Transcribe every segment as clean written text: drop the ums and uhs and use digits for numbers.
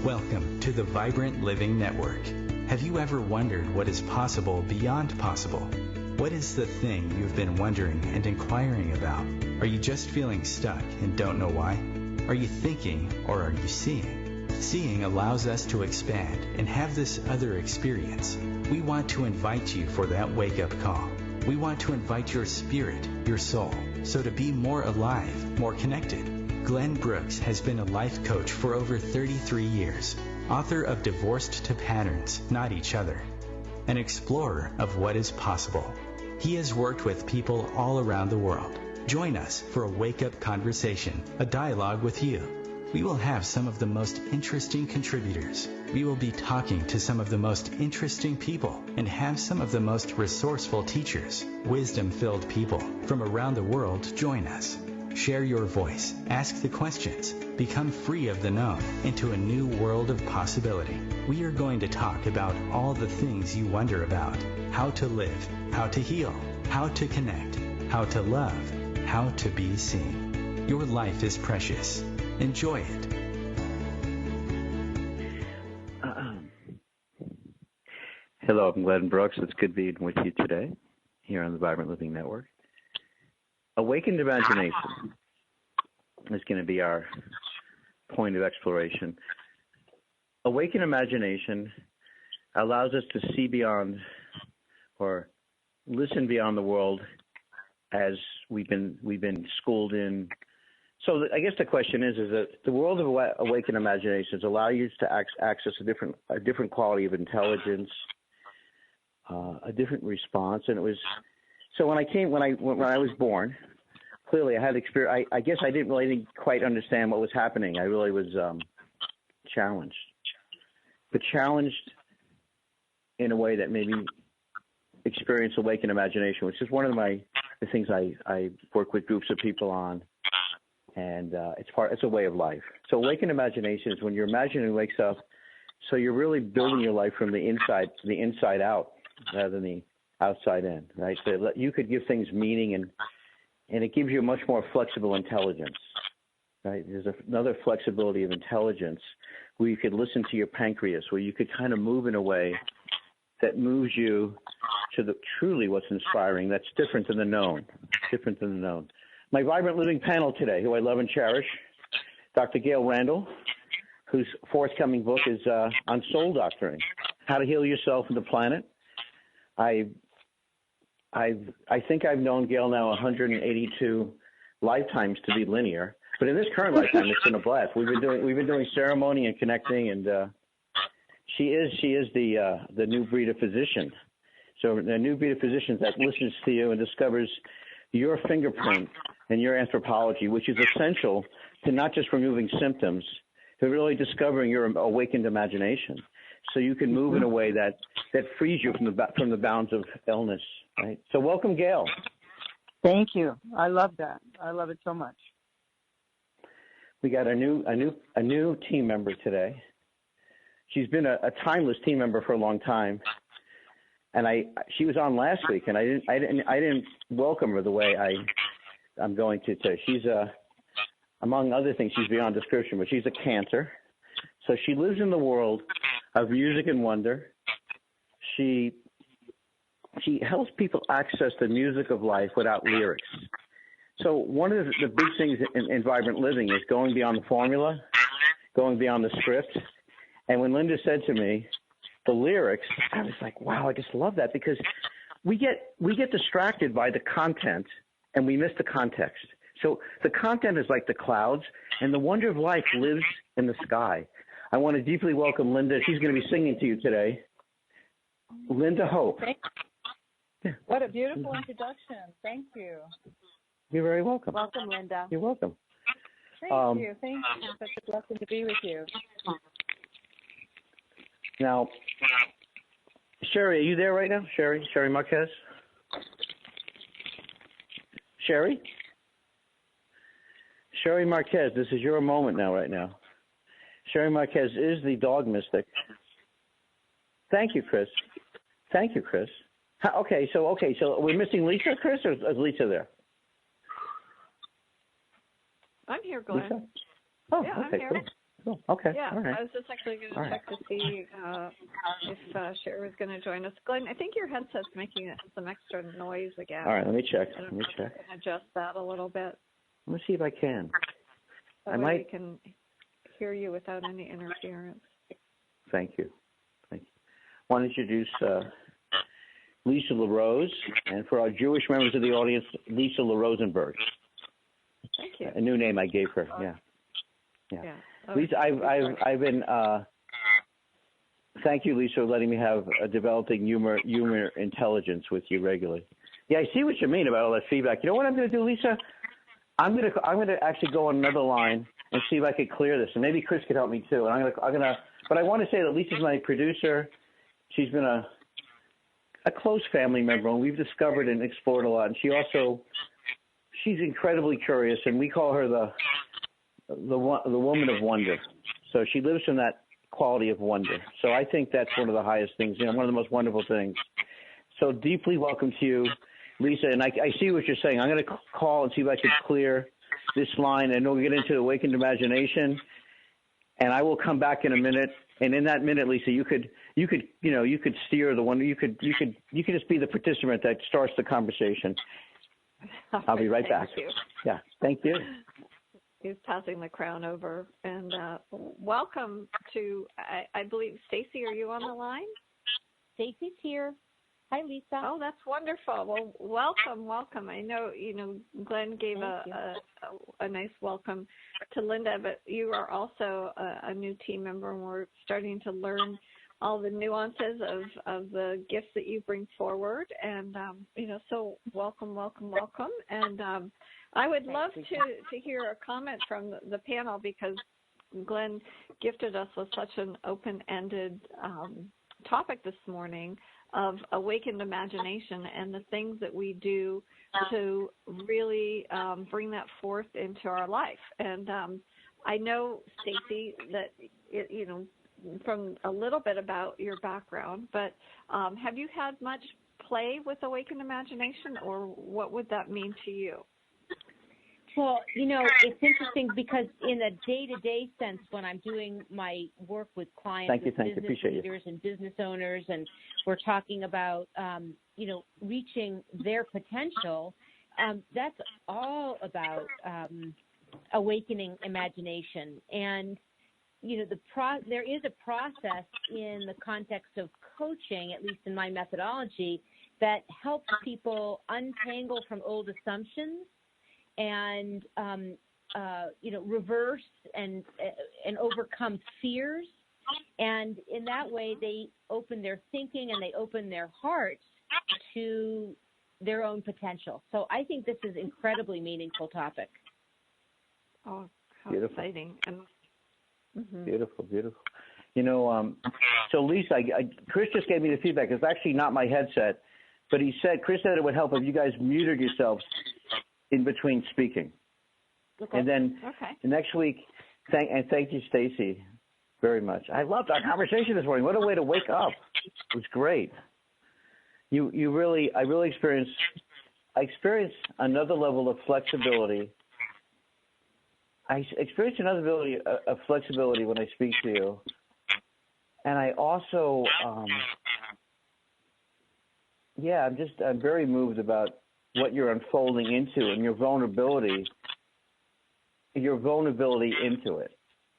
Welcome to the Vibrant Living Network. Have you ever wondered what is possible beyond possible? What is the thing you've been wondering and inquiring about? Are you just feeling stuck and don't know why? Are you thinking or are you seeing? Seeing allows us to expand and have this other experience. We want to invite you for that wake-up call. We want to invite your spirit, your soul, so to be more alive, more connected. Glenn Brooks has been a life coach for over 33 years, author of Divorced to Patterns, Not Each Other, an explorer of what is possible. He has worked with people all around the world. Join us for a wake-up conversation, a dialogue with you. We will have some of the most interesting contributors. We will be talking to some of the most interesting people and have some of the most resourceful teachers, wisdom-filled people from around the world join us. Share your voice, ask the questions, become free of the known into a new world of possibility. We are going to talk about all the things you wonder about: how to live, how to heal, how to connect, how to love, how to be seen. Your life is precious. Enjoy it. Hello, I'm Glenn Brooks. It's good being with you today here on the Vibrant Living Network. Awakened imagination is going to be our point of exploration. Awakened imagination allows us to see beyond or listen beyond the world as we've been schooled in. So I guess the question is that the world of awakened imaginations allow you to access a different quality of intelligence, a different response. And it was so when I was born, clearly I had experience. I guess I didn't really quite understand what was happening. I really was challenged, but challenged in a way that made me experience awakened imagination, which is one of the things I work with groups of people on. And it's a way of life. So awakened imagination is when your imagination wakes up. So you're really building your life from the inside out rather than the outside in, right? So you could give things meaning, and it gives you a much more flexible intelligence, right? There's another flexibility of intelligence where you could listen to your pancreas, where you could kind of move in a way that moves you to truly what's inspiring. That's different than the known. My Vibrant Living panel today, who I love and cherish, Dr. Gail Randall, whose forthcoming book is on soul doctoring, how to heal yourself and the planet. I think I've known Gail now 182 lifetimes to be linear, but in this current lifetime, it's been a blast. We've been doing ceremony and connecting, and she is the new breed of physician. So the new breed of physicians that listens to you and discovers your fingerprint and your anthropology, which is essential to not just removing symptoms, but really discovering your awakened imagination, so you can move in a way that frees you from the bounds of illness. Right. So welcome, Gail. Thank you. I love that. I love it so much. We got a new team member today. She's been a timeless team member for a long time, and she was on last week, and I didn't welcome her the way I'm going to today. She's among other things, she's beyond description, but she's a Cancer. So she lives in the world of music and wonder. She helps people access the music of life without lyrics. So one of the big things in Vibrant Living is going beyond the formula, going beyond the script. And when Linda said to me, the lyrics, I was like, wow, I just love that, because we get distracted by the content and we miss the context. So the content is like the clouds, and the wonder of life lives in the sky. I want to deeply welcome Linda. She's going to be singing to you today. Linda Hope. Yeah. What a beautiful introduction. Thank you. You're very welcome. Welcome, Linda. You're welcome. Thank you. Thank you. Such a blessing to be with you. Now, Sherry, are you there right now? Sherry Marquez? Sherry Marquez, this is your moment now, right now. Sherry Marquez is the dog mystic. Thank you, Chris. Okay, so we're missing Lisa, Chris, or is Lisa there? I'm here, Glenn. Lisa? Oh, yeah, okay, I'm here. cool. Cool. Okay. Yeah, All right. I was just actually going to check to see if Sherry was going to join us. Glenn, I think your headset's making some extra noise again. All right, let me check. I can adjust that a little bit. Let me see if I can. That way we can hear you without any interference. Thank you. I want to introduce Lisa LaRose, and for our Jewish members of the audience, Lisa LaRosenberg. Thank you. A new name I gave her. Yeah. Lisa, I've been. Thank you, Lisa, for letting me have a developing humor intelligence with you regularly. Yeah, I see what you mean about all that feedback. You know what I'm going to do, Lisa? I'm going to actually go on another line and see if I could clear this, and maybe Chris could help me too. And I'm gonna. But I want to say that Lisa's my producer. She's been a close family member, and we've discovered and explored a lot. And she's incredibly curious, and we call her the woman of wonder. So she lives from that quality of wonder. So I think that's one of the highest things, one of the most wonderful things. So deeply welcome to you, Lisa. And I see what you're saying. I'm going to call and see if I can clear this line, and we'll get into awakened imagination. And I will come back in a minute. And in that minute, Lisa, you could steer the one. You could just be the participant that starts the conversation. I'll be right back. Thank you. Yeah, thank you. He's passing the crown over. And welcome to, I believe, Stacy, are you on the line? Stacy's here. Hi, Lisa. Oh, that's wonderful. Well, welcome. I know, Glenn gave a nice welcome to Linda, but you are also a new team member, and we're starting to learn all the nuances of the gifts that you bring forward. And, so welcome. And I would love to hear a comment from the panel, because Glenn gifted us with such an open-ended topic this morning of awakened imagination and the things that we do to really bring that forth into our life. And I know, Stacy, that, from a little bit about your background, but have you had much play with awakened imagination, or what would that mean to you? Well, it's interesting because in a day-to-day sense, when I'm doing my work with clients, business leaders and business owners, and we're talking about, reaching their potential, that's all about awakening imagination. And, there is a process in the context of coaching, at least in my methodology, that helps people untangle from old assumptions and reverse and overcome fears, and in that way they open their thinking and they open their hearts to their own potential. So I think this is an incredibly meaningful topic. Oh, how beautiful. Exciting! And Beautiful. So Lisa, Chris just gave me the feedback. It's actually not my headset, but Chris said it would help if you guys muted yourselves in between speaking. Okay. And then next week, thank you, Stacy, very much. I loved our conversation this morning. What a way to wake up. It was great. I really experienced another level of flexibility. I experienced another ability of flexibility when I speak to you. And I also, I'm very moved about what you're unfolding into and your vulnerability into it.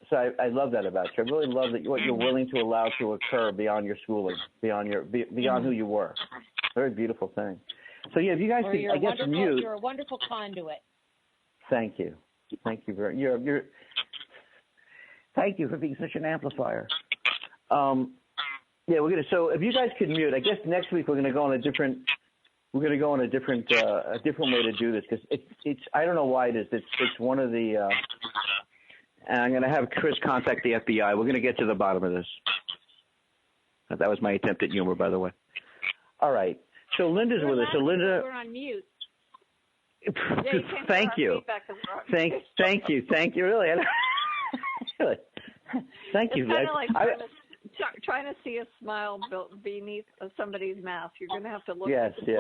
So I love that about you. I really love that what you're willing to allow to occur beyond your schooling, beyond who you were. Very beautiful thing. So if you guys could, I guess, mute. You're a wonderful conduit. Thank you. Thank you very. Thank you for being such an amplifier. We're gonna. So if you guys could mute, I guess next week we're gonna go on a different. We're going to go on a different way to do this, because it's I don't know why it is. It's one of the and I'm going to have Chris contact the FBI. We're going to get to the bottom of this. That was my attempt at humor, by the way. All right. So Linda's with us. So Linda, we're on mute. Thank you. Thank you. Really. Really. Thank you. It's kind of like trying to see a smile beneath somebody's mask. You're going to have to look. Yes. Look it in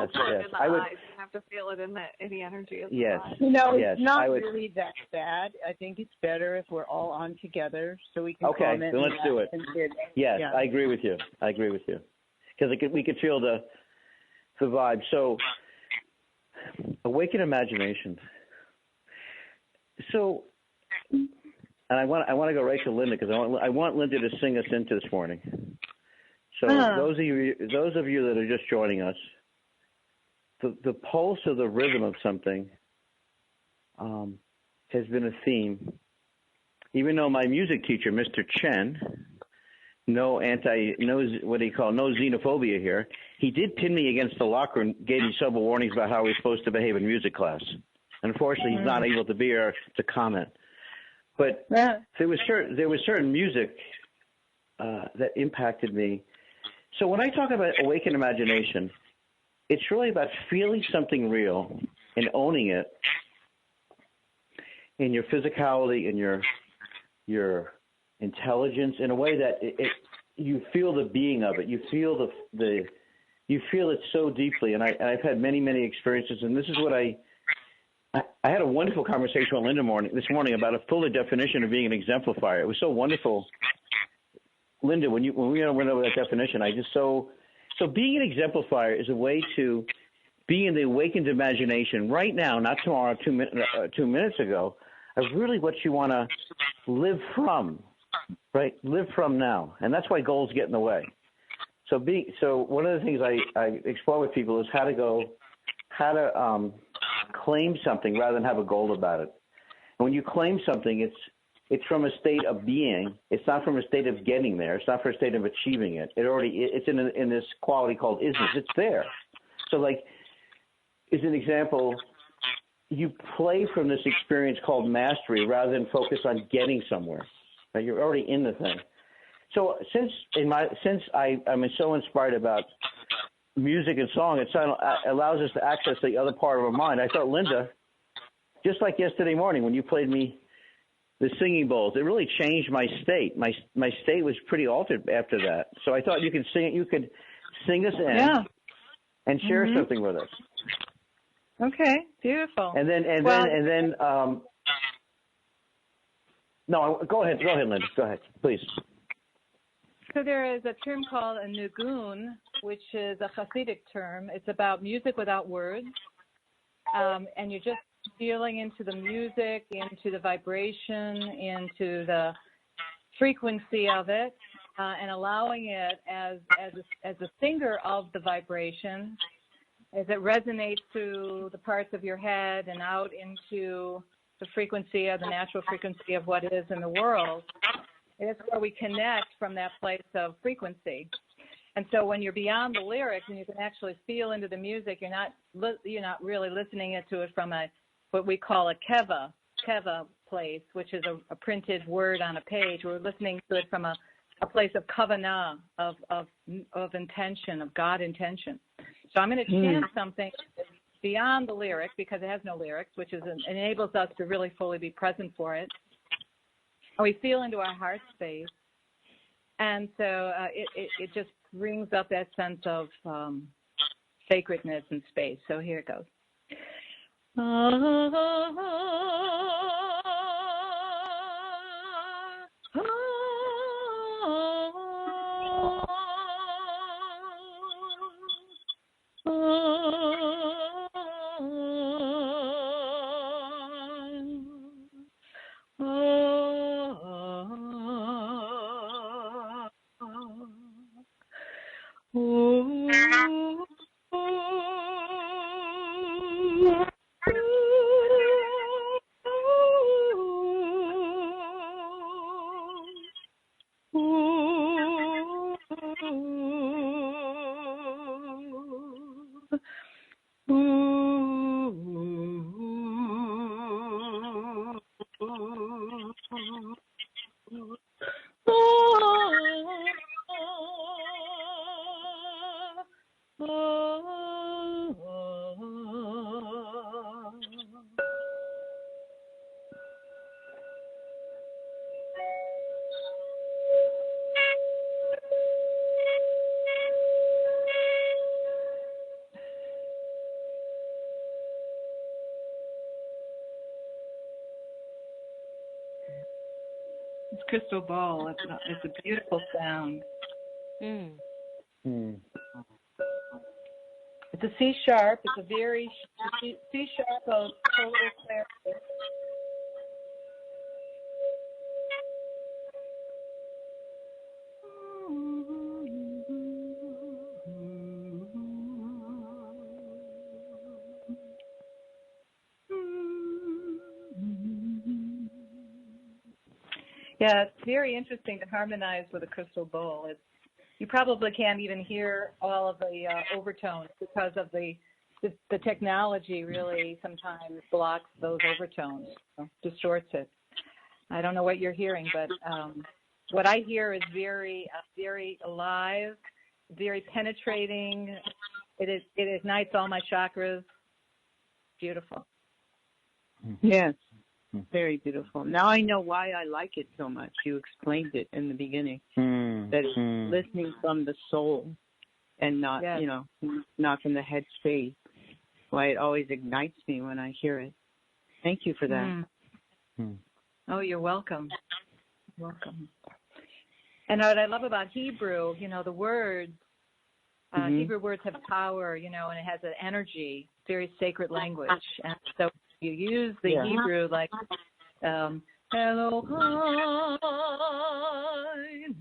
the eyes. You're going to have to feel it in the energy of the eyes. It's not really that bad. I think it's better if we're all on together so we can comment. Okay, then let's do it. Yes, I agree with you. Because we could feel the vibe. So, awaken imagination. So, and I want to go right to Linda because I want Linda to sing us into this morning. So those of you that are just joining us, the pulse or the rhythm of something has been a theme. Even though my music teacher, Mr. Chen, no xenophobia here, he did pin me against the locker and gave me several warnings about how we're supposed to behave in music class. Unfortunately, he's not able to be here to comment. But there was certain music that impacted me. So when I talk about awakened imagination, it's really about feeling something real and owning it in your physicality and your intelligence in a way that you feel the being of it. You feel you feel it so deeply. And I've had many experiences, and this is what I had a wonderful conversation with Linda this morning about a fuller definition of being an exemplifier. It was so wonderful, Linda. When we went over that definition, so being an exemplifier is a way to be in the awakened imagination right now, not tomorrow, 2 minutes ago, of really what you want to live from, right? Live from now, and that's why goals get in the way. So one of the things I explore with people is how to claim something rather than have a goal about it. And when you claim something, it's from a state of being. It's not from a state of getting there. It's not from a state of achieving it. It's in this quality called isness. It's there. So like, as an example, you play from this experience called mastery rather than focus on getting somewhere. Right? You're already in the thing. So since I'm so inspired about music and song, it allows us to access the other part of our mind. I thought, Linda, just like yesterday morning when you played me the singing bowls, it really changed my state. My state was pretty altered after that. So I thought you could sing us in and share something with us. Okay, beautiful. And then no, go ahead, Linda. Go ahead, please. So there is a term called a nigun, which is a Hasidic term. It's about music without words, and you're just feeling into the music, into the vibration, into the frequency of it, and allowing it as a singer of the vibration, as it resonates through the parts of your head and out into the frequency of the natural frequency of what is in the world. It's where we connect from that place of frequency. And so when you're beyond the lyrics and you can actually feel into the music, you're not really listening to it from what we call a keva place, which is a printed word on a page. We're listening to it from a place of kavanah, of intention, of God intention. So I'm going to chant something beyond the lyric because it has no lyrics, which enables us to really fully be present for it. And we feel into our heart space, and so it just brings up that sense of sacredness and space. So here it goes. crystal bowl. It's a beautiful sound. Mm. Mm. It's a C sharp. It's a very C sharp of total clarity. Yeah, it's very interesting to harmonize with a crystal bowl. You probably can't even hear all of the overtones because of the technology really sometimes blocks those overtones, distorts it. I don't know what you're hearing, but what I hear is very alive, very penetrating. It ignites all my chakras. Beautiful. Yes. Very beautiful. Now I know why I like it so much. You explained it in the beginning. That it's listening from the soul and not, not from the head space. Why it always ignites me when I hear it. Thank you for that. Oh, you're welcome. Welcome. And what I love about Hebrew, the words, Hebrew words have power, and it has an energy, very sacred language. And so you use the Hebrew like Elohai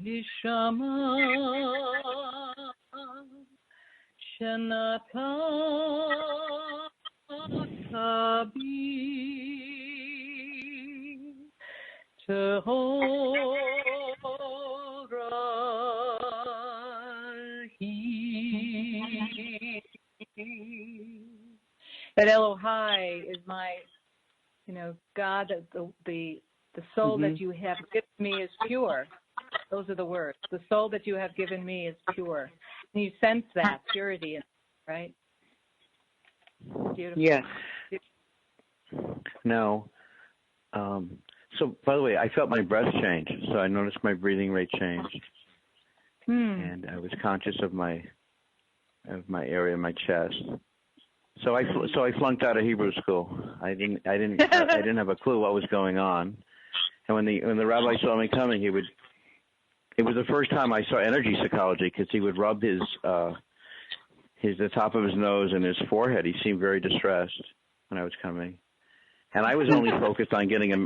Nishama Shenata Tabi Tehorahi. That Elohai is my, God, the soul that you have given me is pure. Those are the words. The soul that you have given me is pure. And you sense that purity, right? Beautiful. Yes. No. So, by the way, I felt my breath change. So I noticed my breathing rate changed, and I was conscious of my area, my chest. So I flunked out of Hebrew school. I didn't have a clue what was going on. And when the rabbi saw me coming, it was the first time I saw energy psychology, because he would rub the top of his nose and his forehead. He seemed very distressed when I was coming. And I was only focused on getting a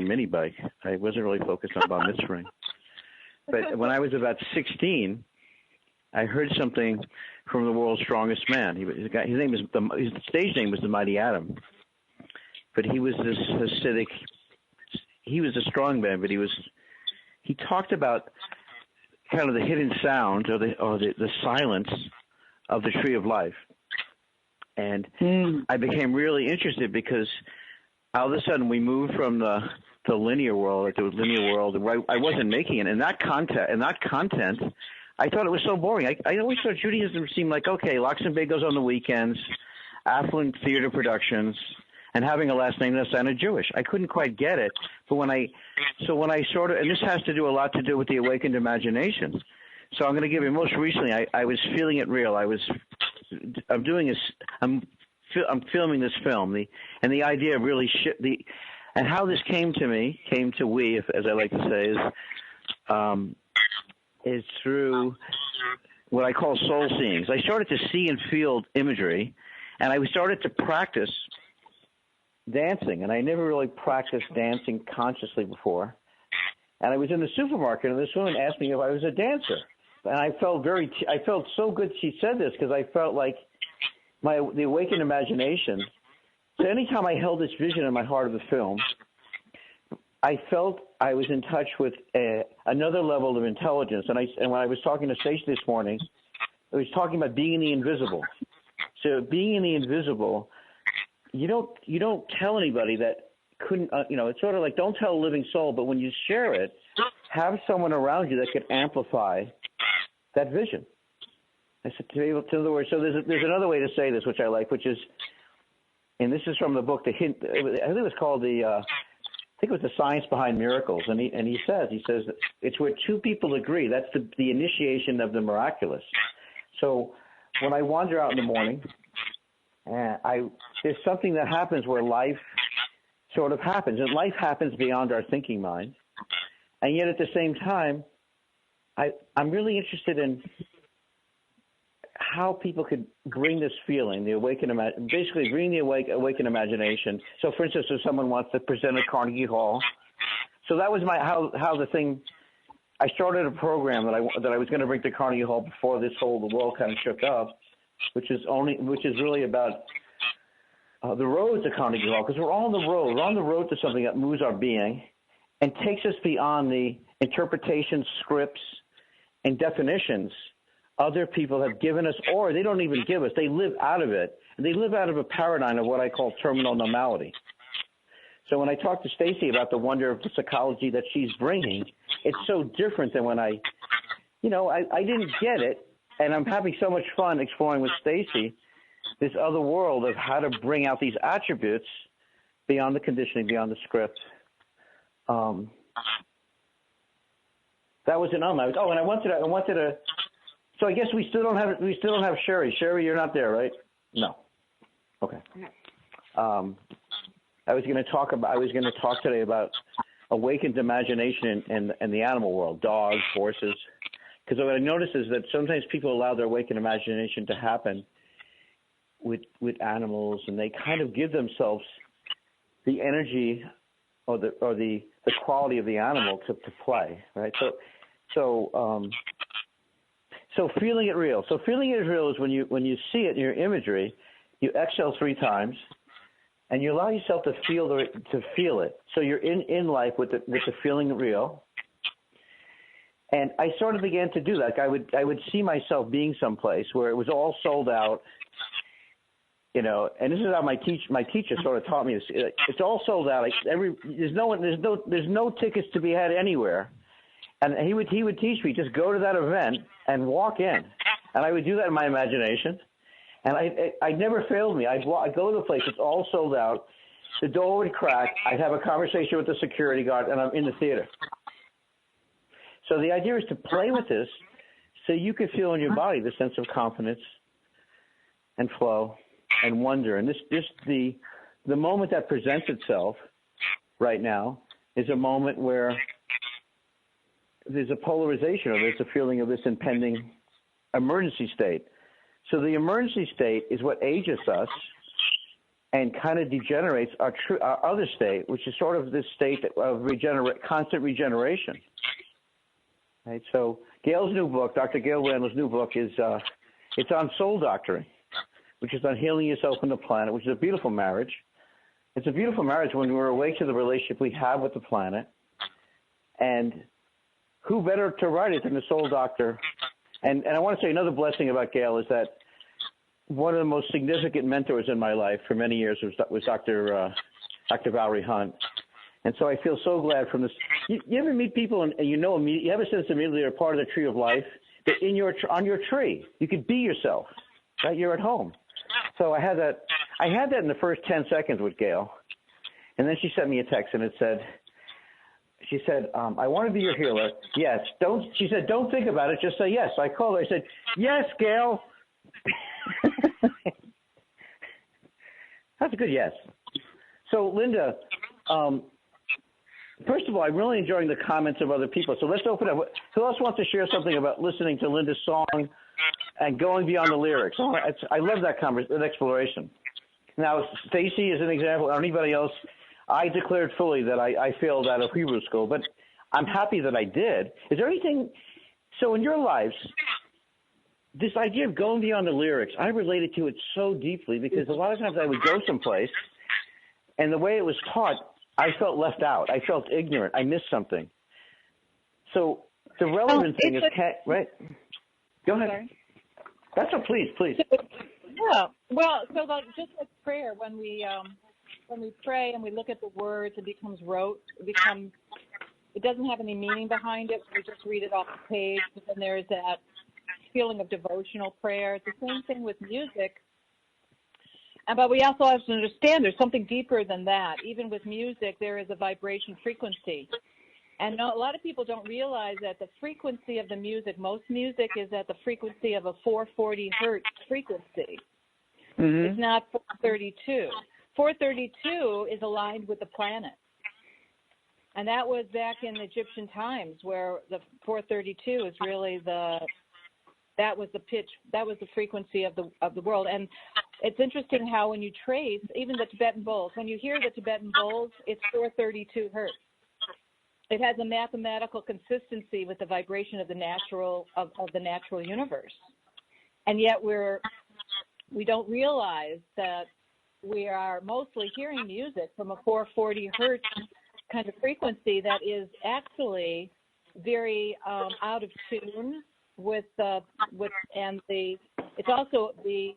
mini bike. I wasn't really focused on bar mitzvah. But when I was about 16, I heard something from the world's strongest man. His stage name was the Mighty Adam. But he was this Hasidic. He was a strong man, but he talked about kind of the hidden sound or the silence of the tree of life. And I became really interested, because all of a sudden we moved from the linear world to the linear world where I wasn't making it. And that content, I thought it was so boring. I always thought Judaism seemed like, okay, Locks and Bagels on the weekends, affluent theater productions, and having a last name that sounded Jewish. I couldn't quite get it. But when I sort of, and this has to do a lot to do with the awakened imagination. So I'm going to give you, most recently, I was feeling it real. I'm filming this film, and the idea of really and how this came to we, as I like to say, is through what I call soul seeings. I started to see and feel imagery, and I started to practice dancing, and I never really practiced dancing consciously before. And I was in the supermarket, and this woman asked me if I was a dancer. And I felt so good she said this, because I felt like the awakened imagination. So anytime I held this vision in my heart of the film, I felt I was in touch with another level of intelligence. And when I was talking to Stacey this morning, I was talking about being in the invisible. So being in the invisible, you don't tell anybody that couldn't. It's sort of like, don't tell a living soul, but when you share it, have someone around you that could amplify that vision. I said, in other words, so there's another way to say this, which I like, which is, and this is from the book, I think it was called I think it was The Science Behind Miracles, and he says that it's where two people agree. That's the initiation of the miraculous. So when I wander out in the morning, there's something that happens where life sort of happens, and life happens beyond our thinking mind. And yet at the same time, I'm really interested in how people could bring this feeling, the awakened, basically bring the awakened imagination. So, for instance, if someone wants to present at Carnegie Hall, so that was how the thing. I started a program that I was going to bring to Carnegie Hall before the world kind of shook up, which is really about the road to Carnegie Hall, because we're all on the road. We're on the road to something that moves our being and takes us beyond the interpretations, scripts, and definitions other people have given us, or they don't even give us. They live out of it. And they live out of a paradigm of what I call terminal normality. So when I talk to Stacy about the wonder of the psychology that she's bringing, it's so different than when I didn't get it, and I'm having so much fun exploring with Stacy this other world of how to bring out these attributes beyond the conditioning, beyond the script. That was an and I wanted to. So I guess we still don't have Sherry. Sherry, you're not there, right? No. Okay. I was going to talk today about awakened imagination and the animal world, dogs, horses. Because what I notice is that sometimes people allow their awakened imagination to happen with animals, and they kind of give themselves the energy or the quality of the animal to play, right? So feeling it real. So feeling it real is when you see it in your imagery, you exhale 3 times, and you allow yourself to feel it. So you're in life with the feeling real. And I sort of began to do that. Like I would see myself being someplace where it was all sold out, and this is how my teacher sort of taught me. It's all sold out. Like there's no tickets to be had anywhere. And he would teach me, just go to that event and walk in. And I would do that in my imagination. And I never failed me. I'd go to the place, it's all sold out. The door would crack. I'd have a conversation with the security guard, and I'm in the theater. So the idea is to play with this so you can feel in your body the sense of confidence and flow and wonder. And the moment that presents itself right now is a moment where there's a polarization, or there's a feeling of this impending emergency state. So the emergency state is what ages us and kind of degenerates our other state, which is sort of this state of constant regeneration. Right? So Gail's new book, Dr. Gail Randall's new book, is it's on soul doctoring, which is on healing yourself on the planet, which is a beautiful marriage. It's a beautiful marriage when we're awake to the relationship we have with the planet. And who better to write it than the soul doctor? And I want to say another blessing about Gail is that one of the most significant mentors in my life for many years was Dr. Valerie Hunt. And so I feel so glad from this. You ever meet people and you have a sense immediately they're part of the tree of life, that on your tree, you could be yourself, right? You're at home. So I had that in the first 10 seconds with Gail. And then she sent me a text and she said, I want to be your healer. Yes. She said, don't think about it. Just say yes. I called her. I said, yes, Gail. That's a good yes. So, Linda, first of all, I'm really enjoying the comments of other people. So let's open up. Who else wants to share something about listening to Linda's song and going beyond the lyrics? I love that exploration. Now, Stacy is an example, or anybody else. I declared fully that I failed out of Hebrew school, but I'm happy that I did. Is there anything – so in your lives, this idea of going beyond the lyrics, I related to it so deeply because a lot of times I would go someplace, and the way it was taught, I felt left out. I felt ignorant. I missed something. So the relevant thing is – right? Go ahead. Sorry. That's a please. Yeah. Well, so just like prayer, when we pray and we look at the words, it becomes rote. It doesn't have any meaning behind it. We just read it off the page. But then there's that feeling of devotional prayer. It's the same thing with music. But we also have to understand there's something deeper than that. Even with music, there is a vibration frequency. And a lot of people don't realize that the frequency of the music, most music is at the frequency of a 440 hertz frequency. Mm-hmm. It's not 432. 432 is aligned with the planet. And that was back in Egyptian times, where the 432 is really that was the pitch, that was the frequency of the world. And it's interesting how when you trace even the Tibetan bowls, when you hear the Tibetan bowls, it's 432 hertz. It has a mathematical consistency with the vibration of the natural universe. And yet we don't realize that we are mostly hearing music from a 440 hertz kind of frequency that is actually very out of tune it's also the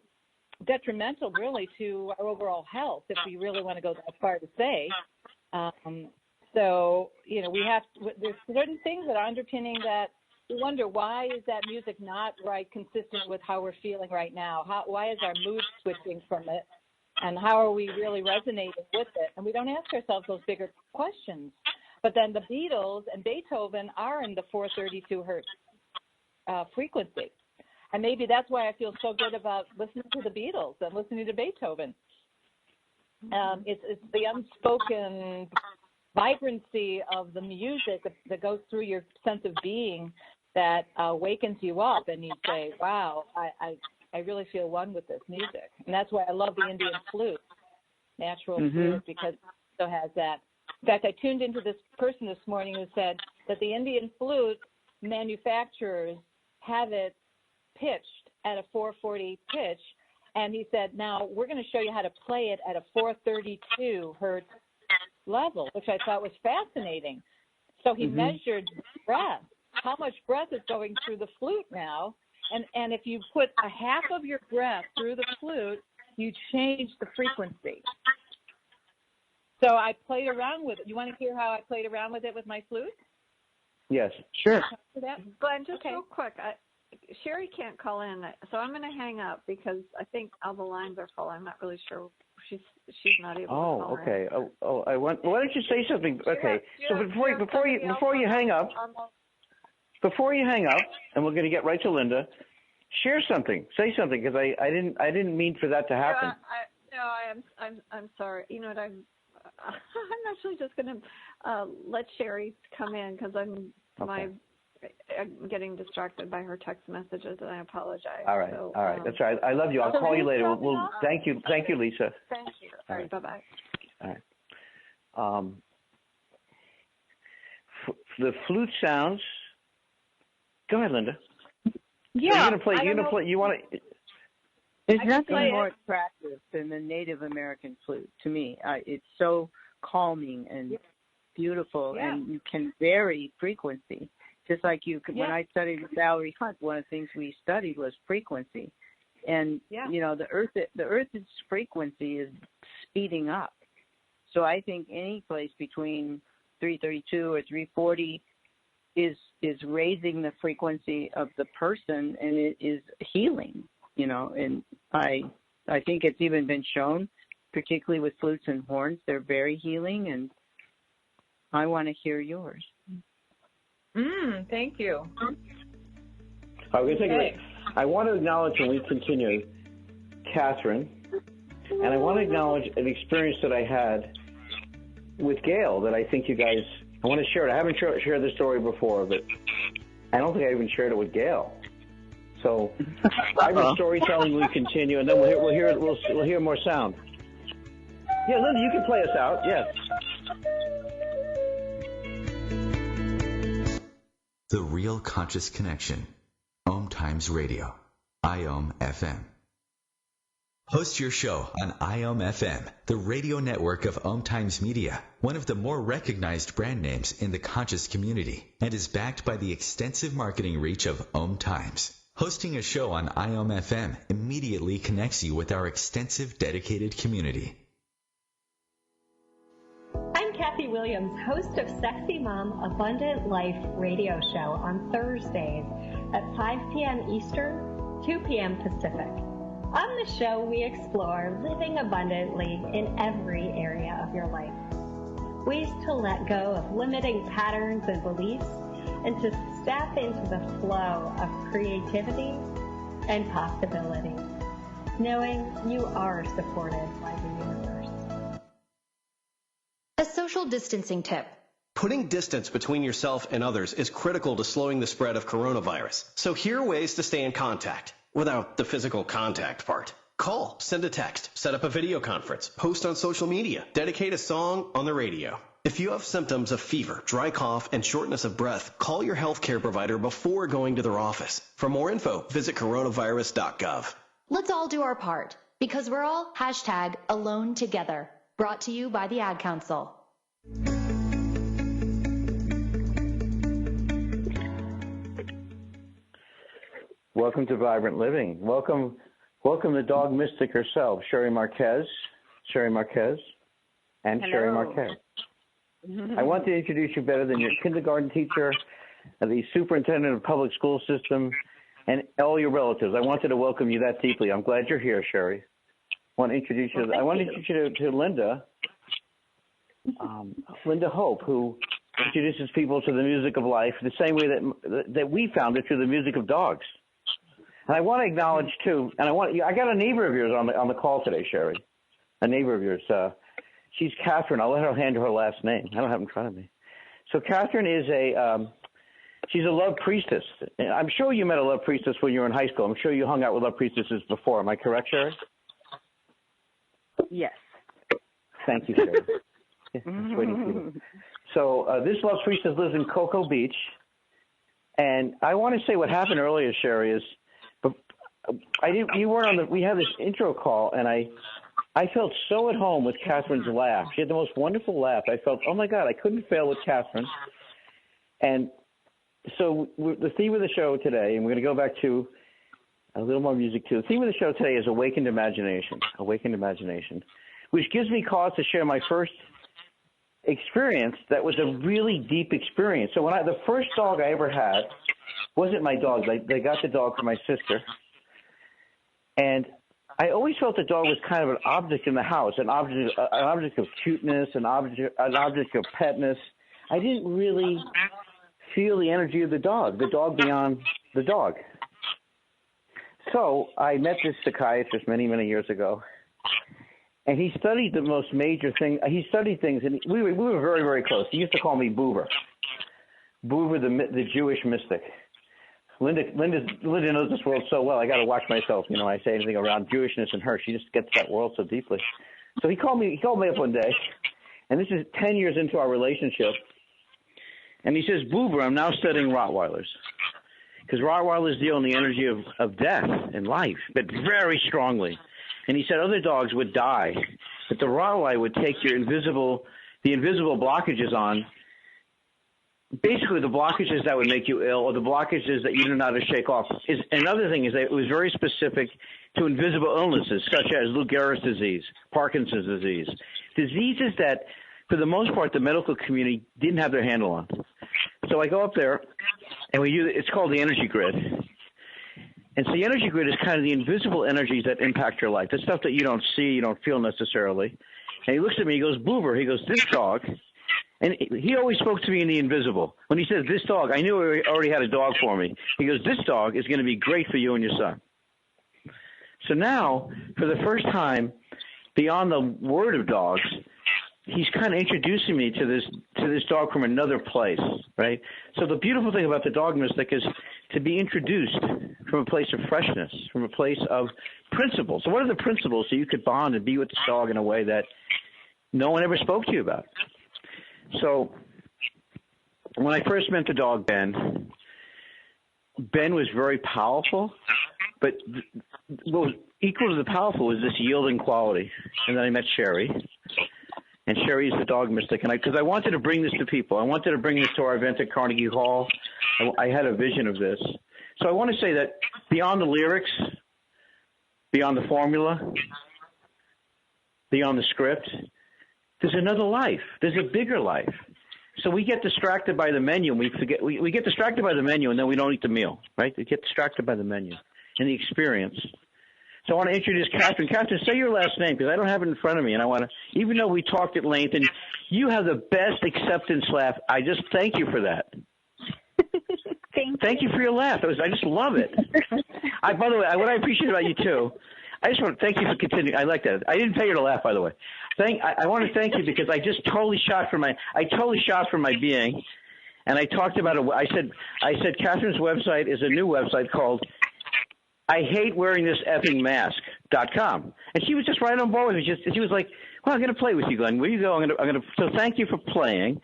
detrimental really to our overall health, if we really want to go that far to say. So, there's certain things that are underpinning that. We wonder, why is that music not consistent with how we're feeling right now? Why is our mood switching from it? And how are we really resonating with it? And we don't ask ourselves those bigger questions. But then the Beatles and Beethoven are in the 432 hertz frequency. And maybe that's why I feel so good about listening to the Beatles and listening to Beethoven. It's the unspoken vibrancy of the music that goes through your sense of being that wakens you up, and you say, wow, I really feel one with this music. And that's why I love the Indian flute, natural flute, because it also has that. In fact, I tuned into this person this morning who said that the Indian flute manufacturers have it pitched at a 440 pitch, and he said, now we're going to show you how to play it at a 432 hertz level, which I thought was fascinating. So he measured breath, how much breath is going through the flute now, and if you put a half of your breath through the flute, you change the frequency. So I played around with it. You want to hear how I played around with it with my flute? Yes, sure. Glenn, just real quick, Sherry can't call in, so I'm going to hang up because I think all the lines are full. I'm not really sure she's not able to call okay. in. Why don't you say something? Okay. So before you hang up, and we're going to get right to Linda, share something. Say something, because I didn't mean for that to happen. I'm sorry. You know what? I'm actually just going to let Sherry come in because I'm getting distracted by her text messages, and I apologize. All right, all right. That's all right. I love you. I'll call you later. Thank you, Lisa. Thank you. All right, bye-bye. All right. The flute sounds. Go ahead, Linda. Yeah. So you're gonna play. You want to? There's nothing more attractive than the Native American flute to me. It's so calming and beautiful, and you can vary frequency. Just like you could, when I studied with Valerie Hunt, one of the things we studied was frequency. And, the Earth's frequency is speeding up. So I think any place between 332 or 340 is raising the frequency of the person, and it is healing, and I think it's even been shown, particularly with flutes and horns, they're very healing, and I want to hear yours. Thank you. I'm going to take a break. I want to acknowledge, when we continue, Catherine, and I want to acknowledge an experience that I had with Gail that I think you guys, I want to share it. I haven't shared this story before, but I don't think I even shared it with Gail. So, private storytelling, we continue, and then we'll hear more sound. Yeah, Linda, you can play us out. Yes. The Real Conscious Connection. OMTimes Radio. IOM FM. Host your show on IOM FM, the radio network of OMTimes Media, one of the more recognized brand names in the conscious community, and is backed by the extensive marketing reach of OMTimes. Hosting a show on IOM FM immediately connects you with our extensive dedicated community. I'm Kathy Williams, host of Sexy Mom Abundant Life radio show on Thursdays at 5 p.m. Eastern, 2 p.m. Pacific. On the show, we explore living abundantly in every area of your life. Ways to let go of limiting patterns and beliefs and to step into the flow of creativity and possibility, knowing you are supported by the universe. A social distancing tip. Putting distance between yourself and others is critical to slowing the spread of coronavirus. So here are ways to stay in contact without the physical contact part. Call, send a text, set up a video conference, post on social media, dedicate a song on the radio. If you have symptoms of fever, dry cough, and shortness of breath, call your healthcare provider before going to their office. For more info, visit coronavirus.gov. Let's all do our part, because we're all #alone together. Brought to you by the Ad Council. Welcome to Vibrant Living. Welcome the dog mystic herself, Sherry Marquez, and Hello. Sherry Marquez. I want to introduce you better than your kindergarten teacher, the superintendent of the public school system, and all your relatives. I wanted to welcome you that deeply. I'm glad you're here, Sherry. I want to introduce you to Linda, Linda Hope, who introduces people to the music of life the same way that we found it through the music of dogs. And I want to acknowledge too, and I got a neighbor of yours on the call today, Sherry. A neighbor of yours. She's Catherine. I'll let her hand her last name. I don't have it in front of me. So Catherine is she's a love priestess. I'm sure you met a love priestess when you were in high school. I'm sure you hung out with love priestesses before. Am I correct, Sherry? Yes. Thank you, Sherry. So this love priestess lives in Cocoa Beach. And I want to say what happened earlier, Sherry, is you weren't on we had this intro call, and I felt so at home with Catherine's laugh. She had the most wonderful laugh. I felt, oh my God, I couldn't fail with Catherine. And so the theme of the show today, and we're going to go back to a little more music too. The theme of the show today is awakened imagination, which gives me cause to share my first experience that was a really deep experience. So the first dog I ever had wasn't my dog. They got the dog for my sister. And I always felt the dog was kind of an object in the house, an object of cuteness, an object of petness. I didn't really feel the energy of the dog beyond the dog. So I met this psychiatrist many, many years ago, and he studied the most major thing. He studied things, and we were very, very close. He used to call me Boober, the Jewish mystic. Linda knows this world so well. I got to watch myself. I say anything around Jewishness and her. She just gets that world so deeply. So he called me up one day, and this is 10 years into our relationship. And he says, Boober, I'm now studying Rottweilers, because Rottweilers deal in the energy of death and life, but very strongly. And he said other dogs would die, but the Rottweiler would take the invisible blockages on. Basically, the blockages that would make you ill, or the blockages that you don't know how to shake off. Another thing is that it was very specific to invisible illnesses, such as Lou Gehrig's disease, Parkinson's disease, diseases that, for the most part, the medical community didn't have their handle on. So I go up there, and it's called the energy grid. And so the energy grid is kind of the invisible energies that impact your life, the stuff that you don't see, you don't feel necessarily. And he looks at me, he goes, Boober, he goes, this dog. And he always spoke to me in the invisible. When he says this dog, I knew he already had a dog for me. He goes, this dog is going to be great for you and your son. So now, for the first time, beyond the word of dogs, he's kind of introducing me to this dog from another place, right? So the beautiful thing about the dog mystic is to be introduced from a place of freshness, from a place of principles. So what are the principles so you could bond and be with this dog in a way that no one ever spoke to you about? So when I first met the dog, Ben was very powerful, but what was equal to the powerful was this yielding quality. And then I met Sherry, and Sherry is the dog mystic. And because I wanted to bring this to people. I wanted to bring this to our event at Carnegie Hall. I had a vision of this. So I want to say that beyond the lyrics, beyond the formula, beyond the script, there's another life. There's a bigger life. So we get distracted by the menu, and we get distracted by the menu, and then we don't eat the meal, right? We get distracted by the menu and the experience. So I want to introduce Catherine. Catherine, say your last name, because I don't have it in front of me, and I want to, even though we talked at length, and you have the best acceptance laugh, I just thank you for that. Thank you for your laugh. I just love it. By the way, what I appreciate about you, too, I just want to thank you for continuing. I like that. I didn't pay you to laugh, by the way. I want to thank you because I just totally shot for my being, and I talked about it. I said Catherine's website is a new website called IHateWearingThisEffingMask.com, and she was just right on board with me. She was like, "Well, I'm going to play with you, Glenn. Where you go? I'm going to." So thank you for playing.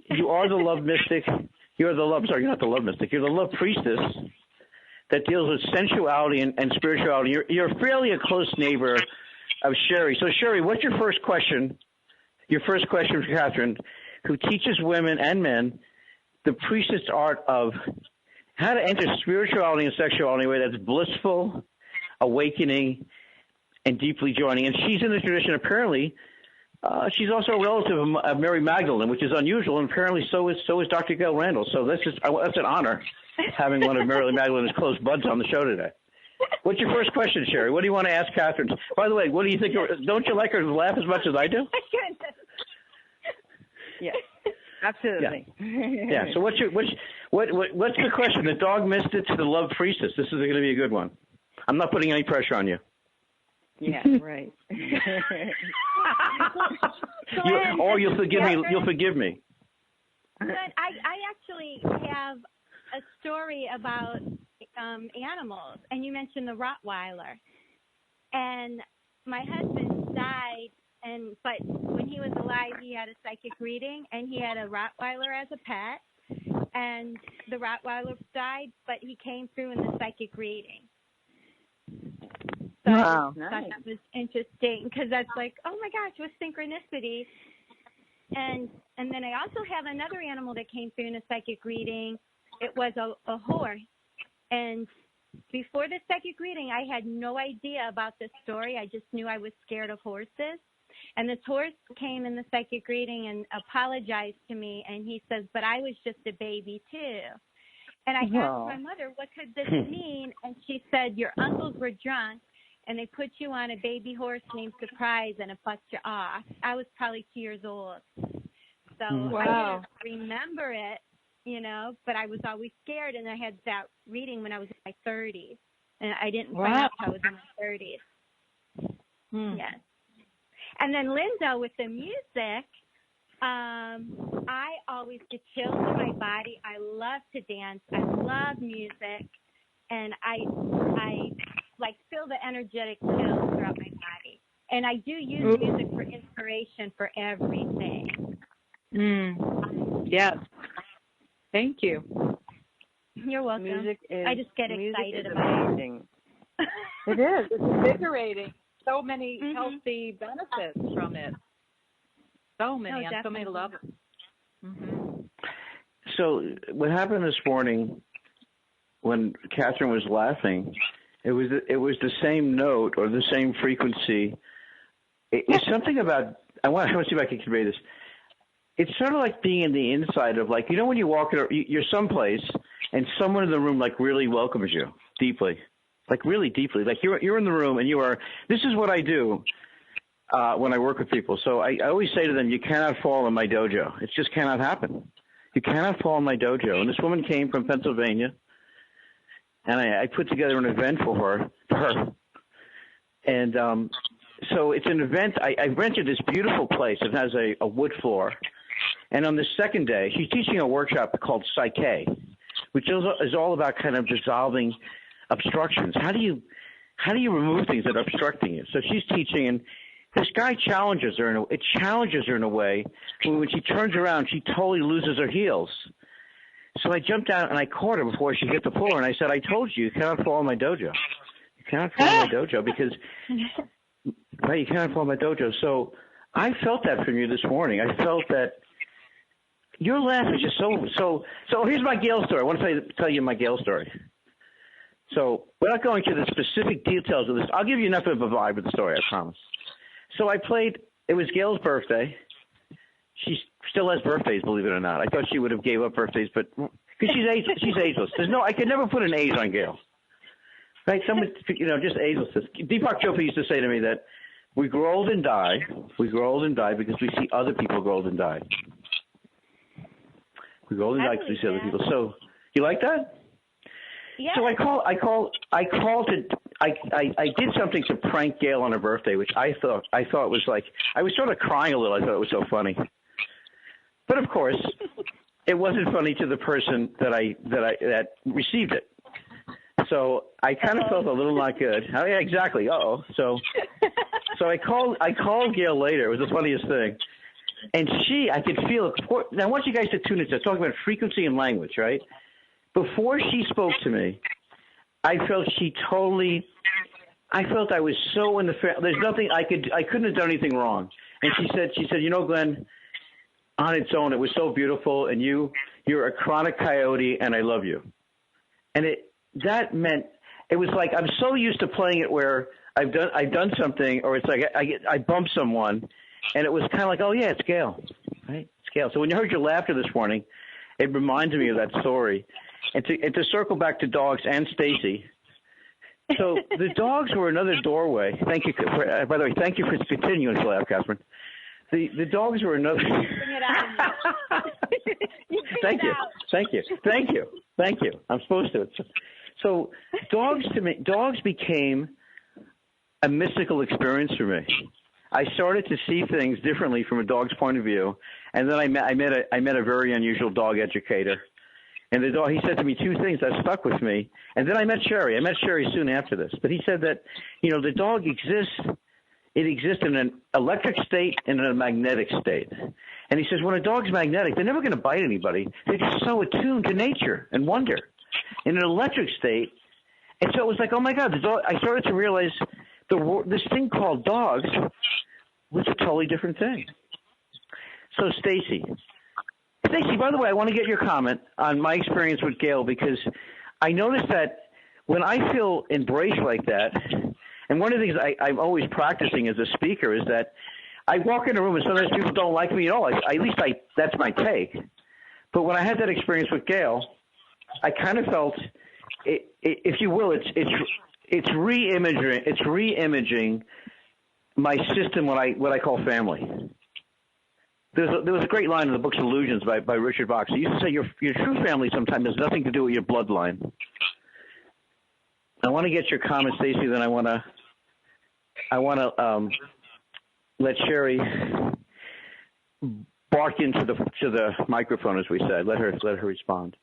You are the love mystic. You're the love. Sorry, you're not the love mystic. You're the love priestess that deals with sensuality and spirituality. You're fairly a close neighbor of Sherry. So, Sherry, what's your first question? Your first question for Catherine, who teaches women and men the priestess art of how to enter spirituality and sexuality in a way that's blissful, awakening, and deeply joining. And she's in the tradition, apparently. She's also a relative of Mary Magdalene, which is unusual, and apparently so is Dr. Gail Randall. So that's an honor, having one of Mary Magdalene's close buds on the show today. What's your first question, Sherry? What do you want to ask Catherine? By the way, what do you think? Don't you like her to laugh as much as I do? Yes, absolutely. Yeah. So what's the question? The dog missed it to the love priestess. This is going to be a good one. I'm not putting any pressure on you. Yeah, right. You'll forgive me. You'll forgive me. But I actually have a story about animals, and you mentioned the Rottweiler. And my husband died, but when he was alive, he had a psychic reading, and he had a Rottweiler as a pet. And the Rottweiler died, but he came through in the psychic reading. So wow, I thought that was interesting because that's like, oh my gosh, with synchronicity. And then I also have another animal that came through in a psychic reading. It was a horse. And before the psychic reading, I had no idea about this story. I just knew I was scared of horses. And this horse came in the psychic reading and apologized to me. And he says, but I was just a baby too. And I asked my mother, what could this mean? And she said, your uncles were drunk, and they put you on a baby horse named Surprise, and it bucked you off. I was probably 2 years old. So I didn't remember it, but I was always scared, and I had that reading when I was in my 30s. And I didn't find out I was in my 30s. Yes. And then Linda, with the music, I always get chills in my body. I love to dance. I love music. And I feel the energetic chills throughout my body. And I do use music for inspiration for everything. Yes. Thank you. You're welcome. Music I just get excited about it. It is. It's invigorating. So many healthy benefits from it. So many on so many levels. So what happened this morning when Catherine was laughing, it was the same note or the same frequency. It's something about, I want to see if I can convey this. It's sort of like being in the inside of, like, when you walk in, you're someplace and someone in the room really welcomes you deeply, really deeply. Like you're in the room and this is what I do when I work with people. So I always say to them, you cannot fall in my dojo. It just cannot happen. You cannot fall in my dojo. And this woman came from Pennsylvania, and I put together an event for her. And so it's an event. I rented this beautiful place. It has a wood floor. And on the second day, she's teaching a workshop called Psyche, which is all about kind of dissolving obstructions. How do you remove things that are obstructing you? So she's teaching, and this guy challenges her in a way when she turns around, she totally loses her heels. So I jumped out and I caught her before she hit the floor, and I said, I told you cannot fall in my dojo. You cannot fall in my dojo because you cannot fall in my dojo. So I felt that from you this morning. I felt that your laugh is just so here's my Gail story. I want to tell you my Gail story. So without going to the specific details of this, I'll give you enough of a vibe of the story, I promise. So I played, it was Gail's birthday. She still has birthdays, believe it or not. I thought she would have gave up birthdays, but because she's ageless. I could never put an age on Gail. Right? Someone, just ageless. Deepak Chopra used to say to me that we grow old and die. We grow old and die because we see other people grow old and die. We grow old and die because we see other people. So, you like that? Yeah. So I call to I did something to prank Gail on her birthday, which I thought was like, I was sort of crying a little. I thought it was so funny. But of course, it wasn't funny to the person that received it. So I kind of felt a little not good. Oh, yeah, exactly. So I called Gail later. It was the funniest thing. And I could feel it. Now, I want you guys to tune in. Talking about frequency and language, right? Before she spoke to me, I felt I was so in the there's nothing I couldn't have done anything wrong. And she said, you know, Glenn, on its own, it was so beautiful, and you're a chronic coyote, and I love you. And that meant, it was like, I'm so used to playing it where I've done something, or it's like I bumped someone, and it was kind of like, oh yeah, it's Gail, right? It's Gail. So when you heard your laughter this morning, it reminded me of that story. And to circle back to dogs and Stacy. So the dogs were another doorway. Thank you by the way, thank you for continuing to laugh, Catherine. The dogs were another. Bring it out. Thank you. I'm supposed to. So dogs became a mystical experience for me. I started to see things differently from a dog's point of view, and then I met a very unusual dog educator. And the dog, he said to me two things that stuck with me. And then I met Sherry. I met Sherry soon after this. But he said that, you know, the dog exists. It exists in an electric state and in a magnetic state. And he says when a dog's magnetic, they're never going to bite anybody. They're just so attuned to nature and wonder. In an electric state, and so it was like, oh my God, the dog. I started to realize this thing called dogs was a totally different thing. So Stacy, by the way, I want to get your comment on my experience with Gail, because I noticed that when I feel embraced like that, and one of the things I'm always practicing as a speaker is that I walk in a room and sometimes people don't like me at all. That's my take. But when I had that experience with Gail, I kind of felt, if you will, it's re-imaging my system, what I call family. There was a great line in the book Illusions by Richard Bach. He used to say your true family sometimes has nothing to do with your bloodline. I want to get your comment, Stacey. Then I want to let Sherry bark into the microphone, as we said. Let her respond.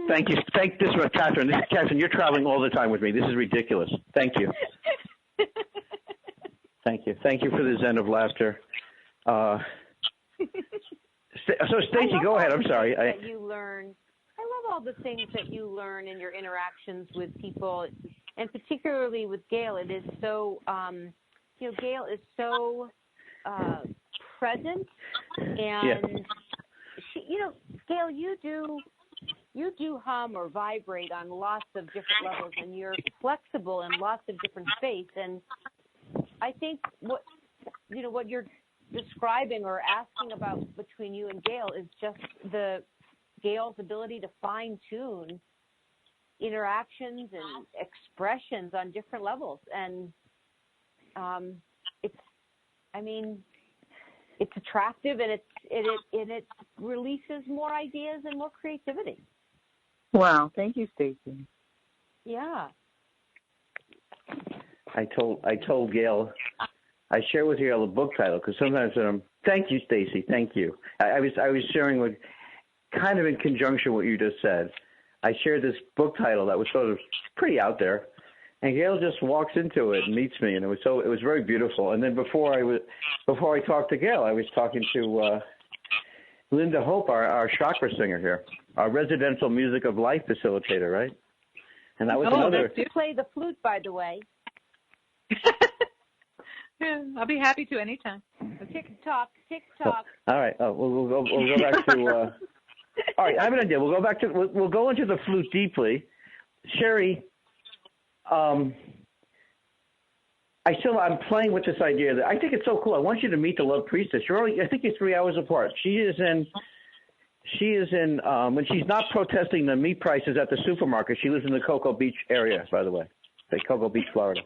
Thank you. This is Catherine. Catherine, you're traveling all the time with me. This is ridiculous. Thank you. Thank you for the zen of laughter. So Stacy, go ahead. I'm sorry. That you learn. I love all the things that you learn in your interactions with people, and particularly with Gail. It is so, Gail is so present, and she, Gail, you do hum or vibrate on lots of different levels, and you're flexible in lots of different space. And I think what you're describing or asking about between you and Gail is just Gail's ability to fine-tune interactions and expressions on different levels. And it's attractive, and it releases more ideas and more creativity. Wow, thank you, Stacey. Yeah. I told Gail, I share with you the book title, because sometimes thank you, Stacey, thank you. I was sharing with, kind of in conjunction with what you just said. I shared this book title that was sort of pretty out there, and Gail just walks into it and meets me, and it was very beautiful. And then before I talked to Gail, I was talking to Linda Hope, our chakra singer here, our residential music of life facilitator, right? And that was another. You play the flute, by the way. Yeah, I'll be happy to anytime. Tick tock. All right. We'll go back to. All right, I have an idea. We'll go back to. We'll go into the flute deeply. Sherry, I'm playing with this idea that I think it's so cool. I want you to meet the Love Priestess. I think you're 3 hours apart. She is in when she's not protesting the meat prices at the supermarket. She lives in the Cocoa Beach area, by the way, Cocoa Beach, Florida.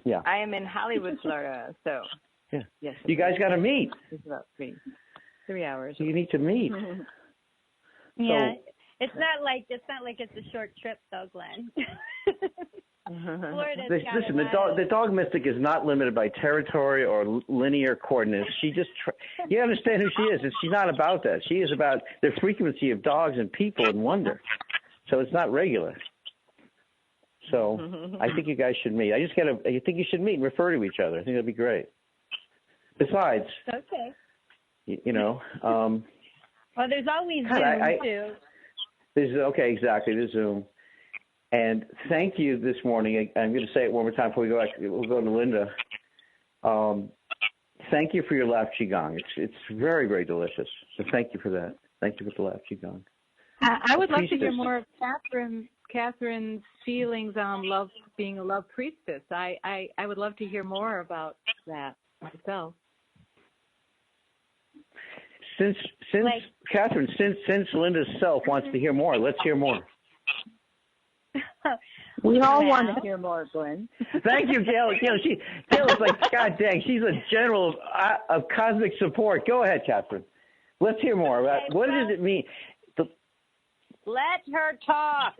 Yeah. I am in Hollywood, Florida, so. Yeah. Yes. You guys got to meet. It's about 3 hours. You need to meet. Yeah. It's not like it's a short trip, though, Glenn. Listen, the dog mystic is not limited by territory or linear coordinates. She just, you understand who she is. She's not about that. She is about the frequency of dogs and people and wonder. So it's not regular. So I think you guys should meet. I think you should meet and refer to each other. I think that'd be great. Besides, okay. You know. Well, there's always Zoom too. Exactly, the Zoom. And thank you this morning. I'm going to say it one more time before we'll go to Linda. Thank you for your laugh qigong. It's very, very delicious. So thank you for that. Thank you for the laugh qigong. I would love to hear more of Catherine's feelings on love, being a love priestess. I would love to hear more about that myself. Catherine, since Linda's self wants to hear more, let's hear more. We all want to hear more, Glenn. Thank you, Gail. Gail is like, God dang, she's a general of cosmic support. Go ahead, Catherine. Let's hear more about what does it mean. Let her talk.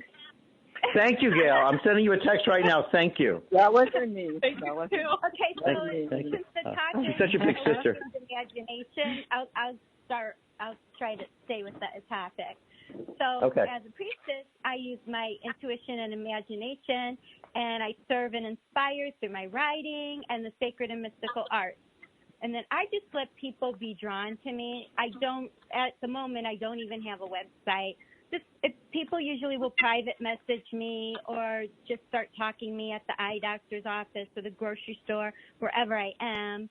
Thank you, Gail. I'm sending you a text right now. Thank you. That wasn't me. Okay, so since the topic She's such a big sister. Imagination, I'll try to stay with that topic. So as a priestess, I use my intuition and imagination, and I serve and inspire through my writing and the sacred and mystical arts. And then I just let people be drawn to me. At the moment, I don't even have a website. People usually will private message me or just start talking to me at the eye doctor's office or the grocery store, wherever I am.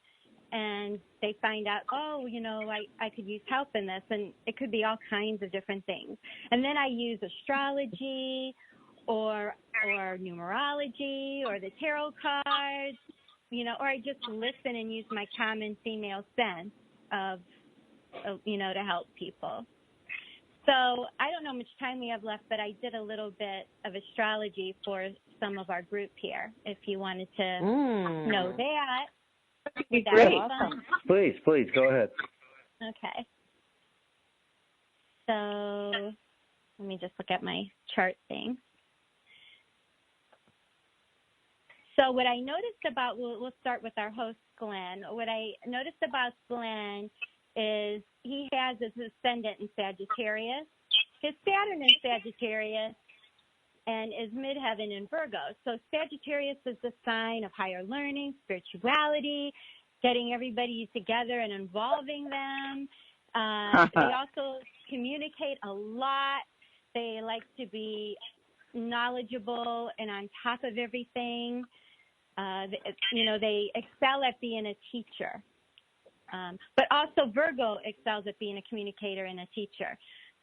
And they find out, I could use help in this. And it could be all kinds of different things. And then I use astrology or numerology or the tarot cards, or I just listen and use my common female sense of to help people. So I don't know how much time we have left, but I did a little bit of astrology for some of our group here, if you wanted to know that. Great. Please, go ahead. Okay. So let me just look at my chart thing. So what I noticed about, we'll start with our host, Glenn. What I noticed about Glenn is he has his ascendant in Sagittarius, his Saturn in Sagittarius, and is midheaven in Virgo. So Sagittarius is the sign of higher learning, spirituality, getting everybody together and involving them. They also communicate a lot. They like to be knowledgeable and on top of everything. They excel at being a teacher. But also Virgo excels at being a communicator and a teacher.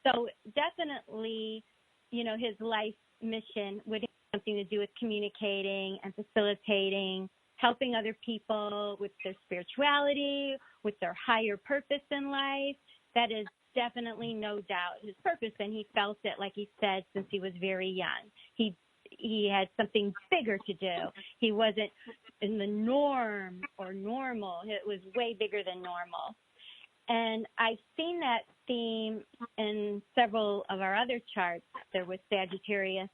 So definitely, his life mission would have something to do with communicating and facilitating, helping other people with their spirituality, with their higher purpose in life. That is definitely, no doubt, his purpose, and he felt it, like he said, since he was very young. He had something bigger to do. He wasn't in the norm or normal. It was way bigger than normal. And I've seen that theme in several of our other charts. There was Sagittarius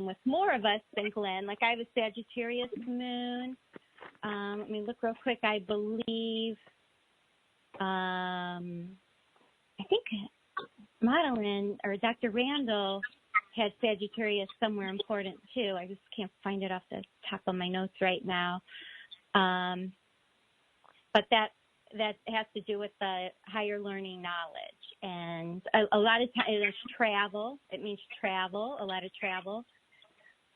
with more of us than Glenn. Like I have a Sagittarius moon. Let me look real quick. I believe, I think Madeline or Dr. Randall had Sagittarius somewhere important too. I just can't find it off the top of my notes right now. But that has to do with the higher learning knowledge. And a lot of times there's travel. It means travel, a lot of travel.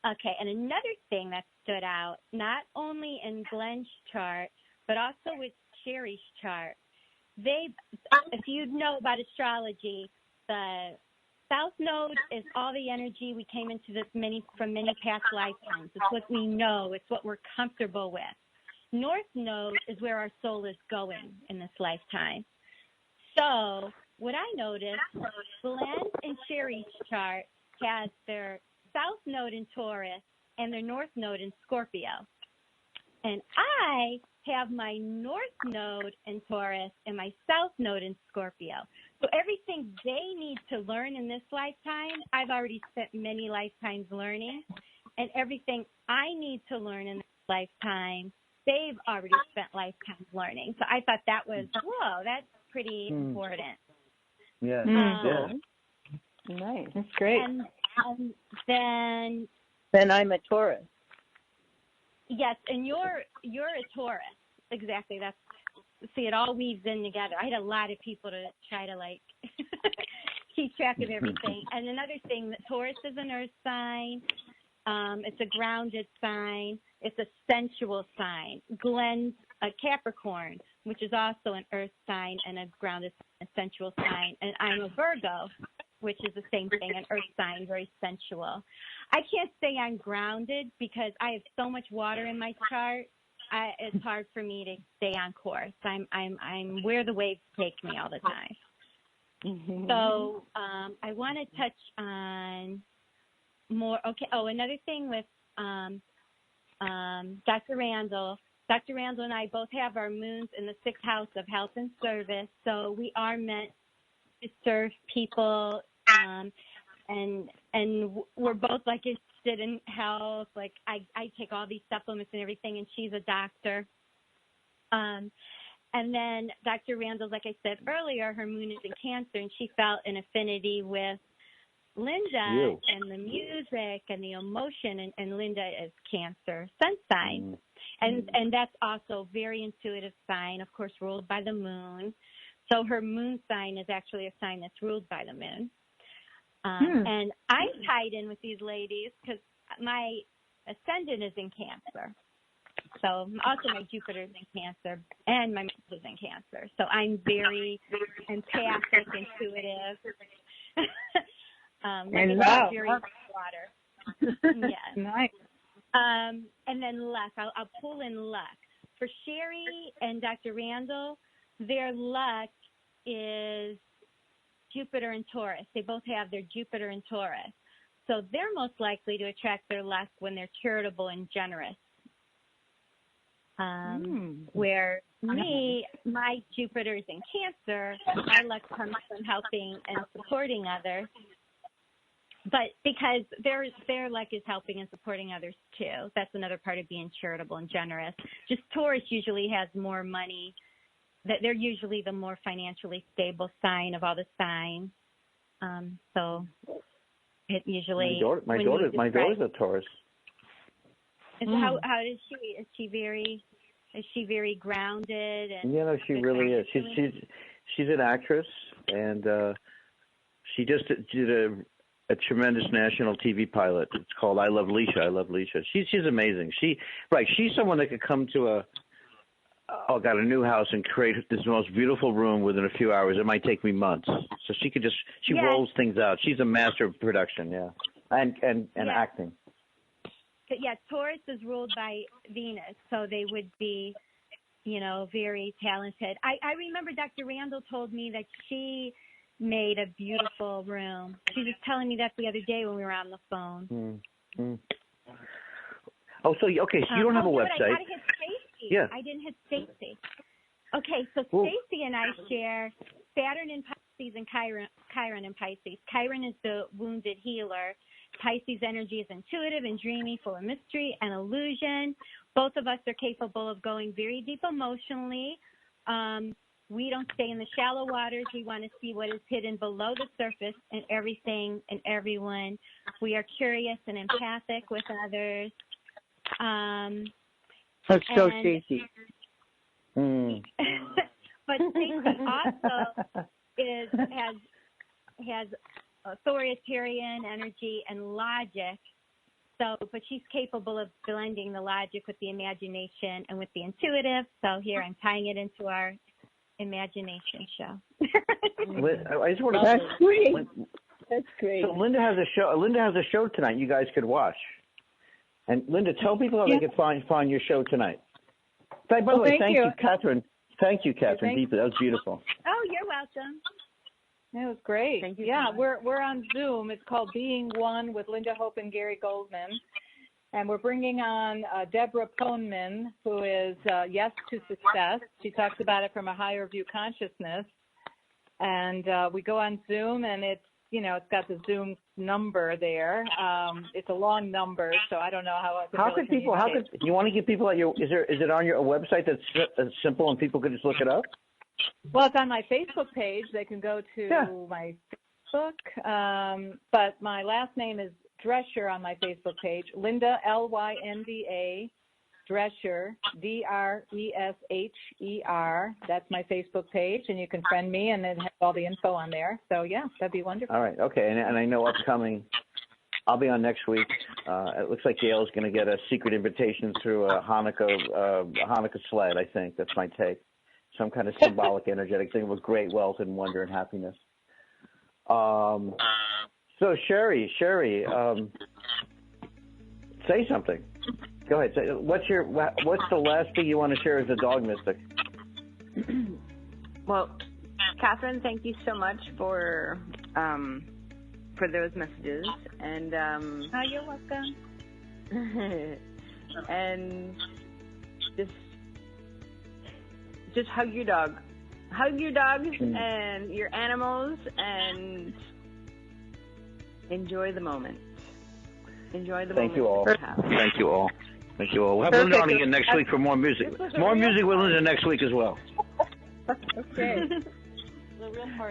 Okay, and another thing that stood out, not only in Glenn's chart, but also with Sherry's chart. If you know about astrology, the South Node is all the energy we came into this from many past lifetimes. It's what we know. It's what we're comfortable with. North Node is where our soul is going in this lifetime. So what I noticed, Glenn and Sherry's chart has their South Node in Taurus and their North Node in Scorpio. And I have my North Node in Taurus and my South Node in Scorpio. So everything they need to learn in this lifetime, I've already spent many lifetimes learning. And everything I need to learn in this lifetime, they've already spent lifetimes learning. So I thought that was, whoa, that's pretty important. Yeah. Nice. That's great. And then I'm a Taurus. Yes, and you're a Taurus. Exactly. That's, see, it all weaves in together. I had a lot of people to try to like keep track of everything. And another thing, that Taurus is an earth sign. It's a grounded sign. It's a sensual sign. Glenn's a Capricorn, which is also an earth sign and a grounded, a sensual sign. And I'm a Virgo, which is the same thing, an earth sign, very sensual. I can't say I'm grounded because I have so much water in my chart. It's hard for me to stay on course. I'm where the waves take me all the time. So I want to touch on more. Okay. Oh, another thing with Dr. Randall. Dr. Randall and I both have our moons in the 6th house of health and service. So we are meant to serve people, and we're both like interested in health. Like I take all these supplements and everything, and she's a doctor. And then Dr. Randall, like I said earlier, her moon is in Cancer, and she felt an affinity with Linda and the music and the emotion, and Linda is Cancer sun sign. And that's also very intuitive sign, of course, ruled by the moon. So her moon sign is actually a sign that's ruled by the moon. And I'm tied in with these ladies because my ascendant is in Cancer. So also my Jupiter is in Cancer and my Mars is in Cancer. So I'm very empathic, intuitive. And wow. Very water. Yes. Nice. And then luck. I'll pull in luck. For Sherry and Dr. Randall, their luck is Jupiter and Taurus. They both have their Jupiter and Taurus. So they're most likely to attract their luck when they're charitable and generous. Where me, my Jupiter is in Cancer, my luck comes from helping and supporting others. But because their luck is helping and supporting others too. That's another part of being charitable and generous. Just Taurus usually has more money. That they're usually the more financially stable sign of all the signs. So it usually my daughter's a Taurus. How is she? Is she very grounded? And she really is. She's an actress, and she just did a tremendous national TV pilot. It's called I Love Leisha. I Love Leisha. She's amazing. She's someone that could come to got a new house and create this most beautiful room within a few hours. It might take me months. So she rolls things out. She's a master of production, and acting. But Taurus is ruled by Venus, so they would be, very talented. I remember Dr. Randall told me that she made a beautiful room. She was telling me that the other day when we were on the phone. Oh, so you don't have a website? I gotta hit Stacy. Yeah. I didn't hit Stacy. Okay, so Stacy and I share Saturn in Pisces and Chiron in Pisces. Chiron is the wounded healer. Pisces energy is intuitive and dreamy, full of mystery and illusion. Both of us are capable of going very deep emotionally. We don't stay in the shallow waters. We want to see what is hidden below the surface in everything and everyone. We are curious and empathic with others. That's so Stacy. But Stacy also has authoritarian energy and logic. So, but she's capable of blending the logic with the imagination and with the intuitive. So here I'm tying it into our imagination show. I just want to. That's great. That's great. So Linda has a show. Linda has a show tonight. You guys could watch. And Linda, tell people how they can find your show tonight. By the way, thank you, Catherine. Thank you, Catherine. Deeply, that was beautiful. Oh, you're welcome. It was great. Thank you. Yeah, we're on Zoom. It's called Being One with Linda Hope and Gary Goldman. And we're bringing on Deborah Poneman, who is Yes to Success. She talks about it from a higher view consciousness. and we go on Zoom, and it's got the Zoom number there. It's a long number, so I don't know how. You want to give people is it on your website that's simple and people can just look it up? Well, it's on my Facebook page. They can go to my Facebook, but my last name is Drescher on my Facebook page. Linda, Lynda, Drescher, Dresher. That's my Facebook page, and you can friend me, and it has all the info on there. So yeah, that'd be wonderful. All right, okay, and I know upcoming, I'll be on next week. It looks like Gail's going to get a secret invitation through a Hanukkah sled. I think that's my take. Some kind of symbolic, energetic thing with great wealth and wonder and happiness. So Sherry, say something. Go ahead. What's the last thing you want to share as a dog mystic? Well, Catherine, thank you so much for those messages, and you're welcome. And just hug your dog. Hug your dogs and your animals, and enjoy the moment. Enjoy the moment. Thank you all. Thank you all. Thank you all. We'll have Linda on again next week for more music. More music with Linda next week as well. Okay.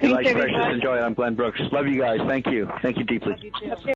Be like precious. Enjoy it. I'm Glenn Brooks. Love you guys. Thank you. Thank you deeply. Love you too.